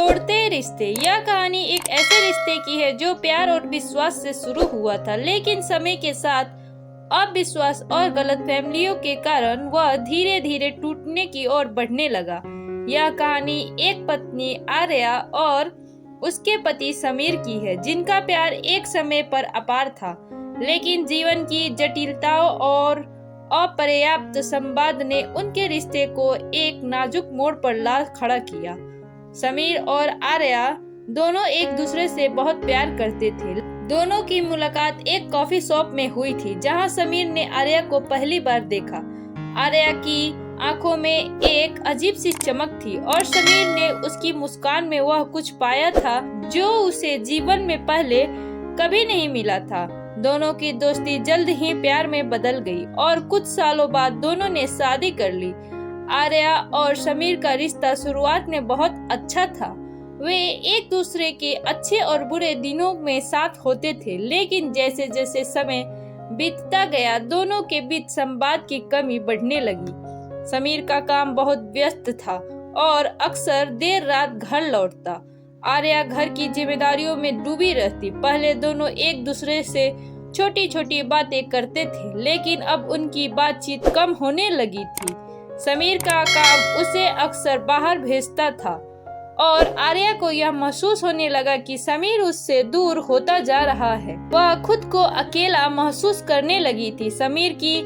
तोड़ते रिश्ते। यह कहानी एक ऐसे रिश्ते की है जो प्यार और विश्वास से शुरू हुआ था, लेकिन समय के साथ अविश्वास और गलतफहमियों के कारण वह धीरे धीरे टूटने की ओर बढ़ने लगा। यह कहानी एक पत्नी आर्या और उसके पति समीर की है, जिनका प्यार एक समय पर अपार था, लेकिन जीवन की जटिलताओं और अपर्याप्त संवाद ने उनके रिश्ते को एक नाजुक मोड़ पर ला खड़ा किया। समीर और आर्या दोनों एक दूसरे से बहुत प्यार करते थे। दोनों की मुलाकात एक कॉफी शॉप में हुई थी, जहां समीर ने आर्या को पहली बार देखा। आर्या की आंखों में एक अजीब सी चमक थी और समीर ने उसकी मुस्कान में वह कुछ पाया था जो उसे जीवन में पहले कभी नहीं मिला था। दोनों की दोस्ती जल्द ही प्यार में बदल गई और कुछ सालों बाद दोनों ने शादी कर ली। आर्या और समीर का रिश्ता शुरुआत में बहुत अच्छा था। वे एक दूसरे के अच्छे और बुरे दिनों में साथ होते थे, लेकिन जैसे जैसे समय बीतता गया दोनों के बीच संवाद की कमी बढ़ने लगी। समीर का काम बहुत व्यस्त था और अक्सर देर रात घर लौटता। आर्या घर की जिम्मेदारियों में डूबी रहती। पहले दोनों एक दूसरे से छोटी छोटी बातें करते थे, लेकिन अब उनकी बातचीत कम होने लगी थी। समीर का काम उसे अक्सर बाहर भेजता था और आर्या को यह महसूस होने लगा कि समीर उससे दूर होता जा रहा है। वह खुद को अकेला महसूस करने लगी थी। समीर की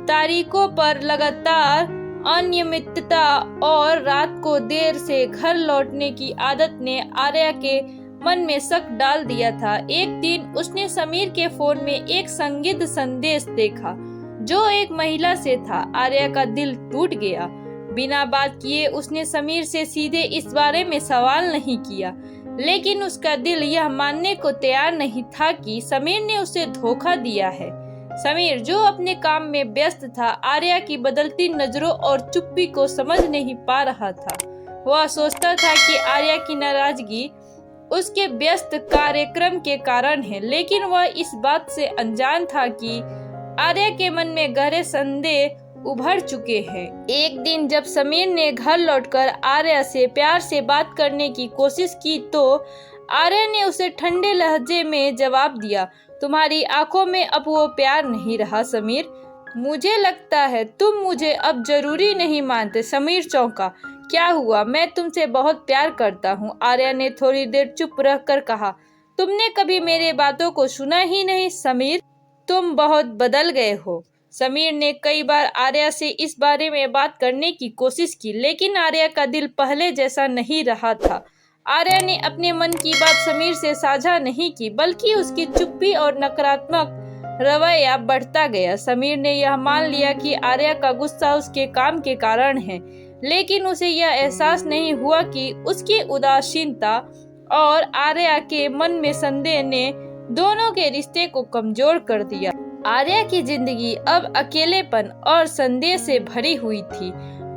तारीखों पर लगातार अनियमितता और रात को देर से घर लौटने की आदत ने आर्या के मन में शक डाल दिया था। एक दिन उसने समीर के फोन में एक संदिग्ध संदेश देखा जो एक महिला से था। आर्या का दिल टूट गया। बिना बात किए उसने समीर से सीधे इस बारे में सवाल नहीं किया, लेकिन उसका दिल यह मानने को तैयार नहीं था कि समीर ने उसे धोखा दिया है। समीर, जो अपने काम में व्यस्त था, आर्या की बदलती नजरों और चुप्पी को समझ नहीं पा रहा था। वह सोचता था कि आर्या की नाराजगी उसके व्यस्त कार्यक्रम के कारण है, लेकिन वह इस बात से अनजान था कि आर्या के मन में गहरे संदेह उभर चुके हैं। एक दिन जब समीर ने घर लौटकर आर्या से प्यार से बात करने की कोशिश की तो आर्या ने उसे ठंडे लहजे में जवाब दिया, तुम्हारी आंखों में अब वो प्यार नहीं रहा समीर। मुझे लगता है तुम मुझे अब जरूरी नहीं मानते। समीर चौंका। क्या हुआ? मैं तुमसे बहुत प्यार करता हूँ। आर्या ने थोड़ी देर चुप रहकर कहा, तुमने कभी मेरी बातों को सुना ही नहीं समीर। तुम बहुत बदल गए हो। समीर ने कई बार आर्या से इस बारे में बात करने की कोशिश की, लेकिन आर्या का दिल पहले जैसा नहीं रहा था। आर्या ने अपने मन की बात समीर से साझा नहीं की, बल्कि उसकी चुप्पी और नकारात्मक रवैया बढ़ता गया। समीर ने यह मान लिया कि आर्या का गुस्सा उसके काम के कारण है, लेकिन उसे यह एहसास नहीं हुआ कि उसकी उदासीनता और आर्या के मन में संदेह ने दोनों के रिश्ते को कमजोर कर दिया। आर्या की जिंदगी अब अकेलेपन और संदेह से भरी हुई थी।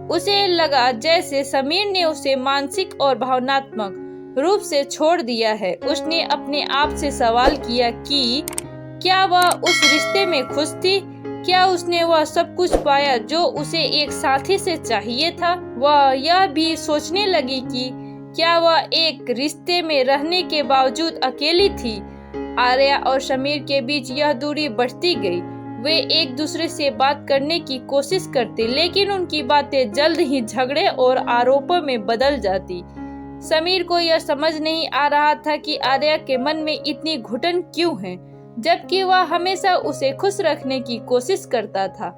उसे लगा जैसे समीर ने उसे मानसिक और भावनात्मक रूप से छोड़ दिया है। उसने अपने आप से सवाल किया कि क्या वह उस रिश्ते में खुश थी? क्या उसने वह सब कुछ पाया जो उसे एक साथी से चाहिए था? वह यह भी सोचने लगी कि क्या वह एक रिश्ते में रहने के बावजूद अकेली थी। आर्या और समीर के बीच यह दूरी बढ़ती गई। वे एक दूसरे से बात करने की कोशिश करते, लेकिन उनकी बातें जल्द ही झगड़े और आरोपों में बदल जाती। समीर को यह समझ नहीं आ रहा था कि आर्या के मन में इतनी घुटन क्यों है, जबकि वह हमेशा उसे खुश रखने की कोशिश करता था।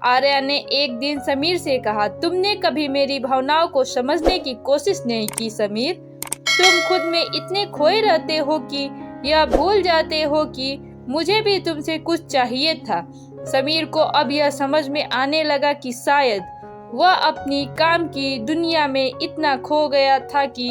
आर्या ने एक दिन समीर से कहा, तुमने कभी मेरी भावनाओं को समझने की कोशिश नहीं की समीर। तुम खुद में इतने खोए रहते हो कि यह भूल जाते हो कि मुझे भी तुमसे कुछ चाहिए था। समीर को अब यह समझ में आने लगा कि शायद वह अपनी काम की दुनिया में इतना खो गया था कि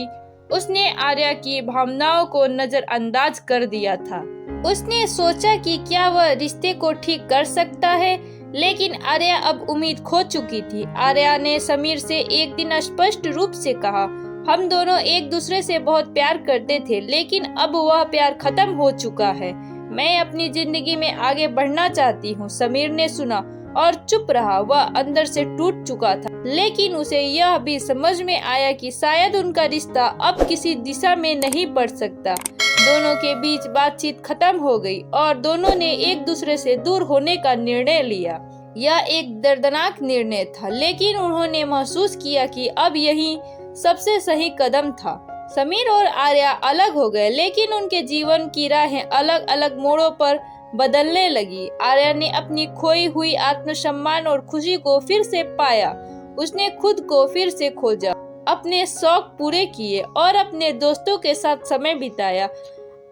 उसने आर्या की भावनाओं को नजरअंदाज कर दिया था। उसने सोचा कि क्या वह रिश्ते को ठीक कर सकता है, लेकिन आर्या अब उम्मीद खो चुकी थी। आर्या ने समीर से एक दिन स्पष्ट रूप से कहा, हम दोनों एक दूसरे से बहुत प्यार करते थे, लेकिन अब वह प्यार खत्म हो चुका है। मैं अपनी जिंदगी में आगे बढ़ना चाहती हूँ। समीर ने सुना और चुप रहा। वह अंदर से टूट चुका था। लेकिन उसे यह भी समझ में आया कि शायद उनका रिश्ता अब किसी दिशा में नहीं बढ़ सकता। दोनों के बीच बातचीत खत्म हो गई और दोनों ने एक दूसरे से दूर होने का निर्णय लिया। यह एक दर्दनाक निर्णय था, लेकिन उन्होंने महसूस किया कि अब यही सबसे सही कदम था। समीर और आर्या अलग हो गए, लेकिन उनके जीवन की राहें अलग अलग मोड़ों पर बदलने लगी। आर्या ने अपनी खोई हुई आत्मसम्मान और खुशी को फिर से पाया। उसने खुद को फिर से खोजा, अपने शौक पूरे किए और अपने दोस्तों के साथ समय बिताया।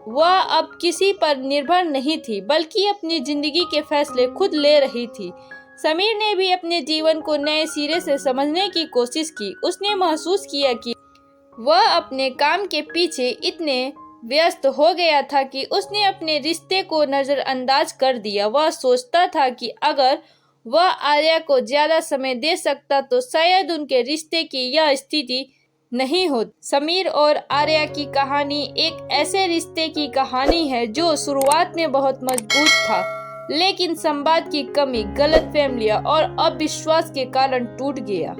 वह अब किसी पर निर्भर नहीं थी, बल्कि अपनी जिंदगी के फैसले खुद ले रही थी। समीर ने भी अपने जीवन को नए सिरे से समझने की कोशिश की। उसने महसूस किया कि वह अपने काम के पीछे इतने व्यस्त हो गया था कि उसने अपने रिश्ते को नजरअंदाज कर दिया। वह सोचता था कि अगर वह आर्या को ज्यादा समय दे सकता तो शायद उनके रिश्ते की यह स्थिति नहीं होती। समीर और आर्या की कहानी एक ऐसे रिश्ते की कहानी है जो शुरुआत में बहुत मजबूत था, लेकिन संवाद की कमी, गलतफहमियां और अविश्वास के कारण टूट गया।